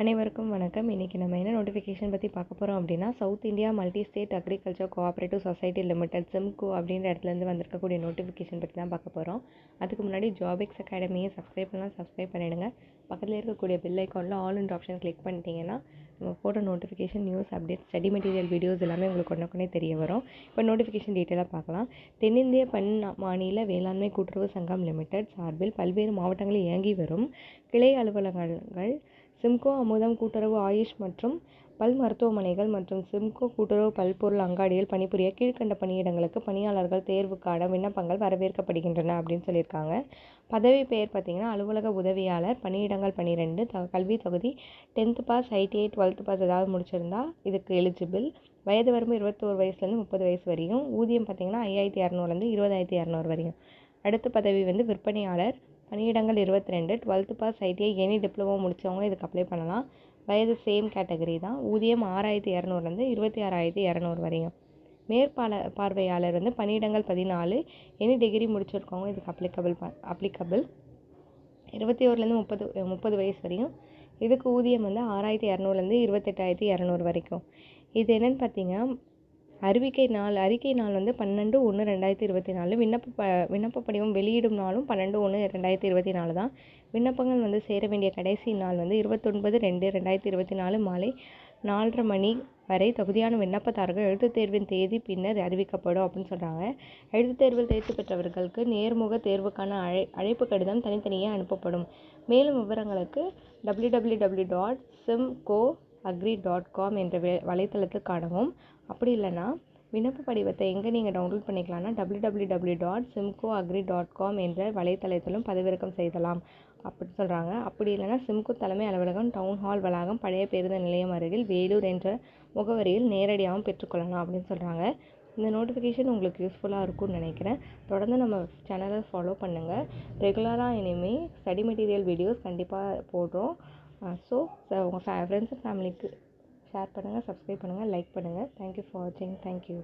அனைவருக்கும் வணக்கம். இன்றைக்கி நம்ம என்ன நோட்டிஃபிகேஷன் பற்றி பார்க்க போகிறோம் அப்படின்னா, south India multi state agriculture cooperative society limited Simcoe அப்படின்ற இடத்துலேருந்து வந்திருக்கக்கூடிய நோட்டிஃபிகேஷன் பற்றி தான் பார்க்க போகிறோம். அதுக்கு முன்னாடி ஜாபிக்ஸ் அகாடமியை சப்ஸ்கிரைப் பண்ணிவிடுங்க. பக்கத்தில் இருக்கக்கூடிய பெல் ஐக்கானில் ஆல் இன் ஆப்ஷன் கிளிக் பண்ணிட்டீங்கன்னா நம்ம போட்ட notification, news update, study material videos எல்லாமே உங்களுக்கு உடனே தெரிய வரும். இப்போ நோட்டிஃபிகேஷன் டீட்டெயிலாக பார்க்கலாம். தென்னிந்திய மாநில வேளாண்மை கூட்டுறவு சங்கம் லிமிடெட் சார்பில் பல்வேறு மாவட்டங்களில் இயங்கி வரும் கிளை அலுவலகங்கள் சிம்கோ அமுதம் கூட்டுறவு ஆயுஷ் மற்றும் பல் மருத்துவமனைகள் மற்றும் சிம்கோ கூட்டுறவு பல்பொருள் அங்காடியில் பணிபுரிய கீழ்கண்ட பணியிடங்களுக்கு பணியாளர்கள் தேர்வுக்கான விண்ணப்பங்கள் வரவேற்கப்படுகின்றன அப்படின்னு சொல்லியிருக்காங்க. பதவி பெயர் பார்த்திங்கன்னா அலுவலக உதவியாளர். பணியிடங்கள் 12. கல்வி தகுதி 10th pass, ITI, 12th pass ஏதாவது முடிச்சிருந்தா இதுக்கு எலிஜிபிள். வயது வரம்பு 21 வயசுலேருந்து 30 வயசு வரையும். ஊதியம் பார்த்திங்கன்னா 5200 20,200 வரையும். அடுத்த பதவி விற்பனையாளர். பணியிடங்கள் 22. 12th pass, ITI, any diploma முடித்தவங்க இதுக்கு அப்ளை பண்ணலாம். வயது சேம் கேட்டகரி தான். ஊதியம் 6200 26,200 வரையும். பார்வையாளர் பணியிடங்கள் 14. எனி டிகிரி முடிச்சிருக்கவங்க இதுக்கு அப்ளிகபிள். 21 30 வயசு வரையும். இதுக்கு ஊதியம் 6,200 28,200 வரைக்கும். இது என்னென்னு பார்த்தீங்கன்னா, அறிக்கை நாள் 12/1/2024. விண்ணப்ப படிவம் வெளியிடும் நாளும் 12/1/2024 தான். விண்ணப்பங்கள் சேர வேண்டிய கடைசி நாள் 29/2/2024 மாலை 4:30 மணி வரை. தகுதியான விண்ணப்பதாரர்கள் எழுத்துத் தேர்வின் தேதி பின்னர் அறிவிக்கப்படும் அப்படின்னு சொல்கிறாங்க. எழுத்துத் தேர்வில் தேர்ச்சி பெற்றவர்களுக்கு நேர்முக தேர்வுக்கான அழைப்பு கடிதம் தனித்தனியே அனுப்பப்படும். மேலும் விவரங்களுக்கு www.simcoagri.com என்ற வலைத்தளத்தில் காணவும். அப்படி இல்லைன்னா விண்ணப்ப படிவத்தை எங்கே நீங்கள் டவுன்லோட் பண்ணிக்கலாம்னா www.simcoagri.com என்ற வலைத்தளத்திலும் பதிவிறக்கம் செய்யலாம் அப்படின்னு சொல்கிறாங்க. அப்படி இல்லைன்னா சிம்கோ தலைமை அலுவலகம், டவுன் ஹால் வளாகம், பழைய பேருந்து நிலையம் அருகில், வேலூர் என்ற முகவரியில் நேரடியாகவும் பெற்றுக்கொள்ளலாம் அப்படின்னு சொல்கிறாங்க. இந்த நோட்டிஃபிகேஷன் உங்களுக்கு யூஸ்ஃபுல்லாக இருக்கும்னு நினைக்கிறேன். தொடர்ந்து நம்ம சேனலை ஃபாலோ பண்ணுங்கள். ரெகுலராக இனிமேல் ஸ்டடி மெட்டீரியல் வீடியோஸ் கண்டிப்பாக போடுறோம். ஸோ உங்கள் ஃப்ரெண்ட்ஸ் அண்ட் ஃபேமிலிக்கு ஷேர் பண்ணுங்கள், சப்ஸ்கிரைப் பண்ணுங்கள், லைக் பண்ணுங்கள். தேங்க்யூ ஃபார் வாட்சிங். தேங்க்யூ.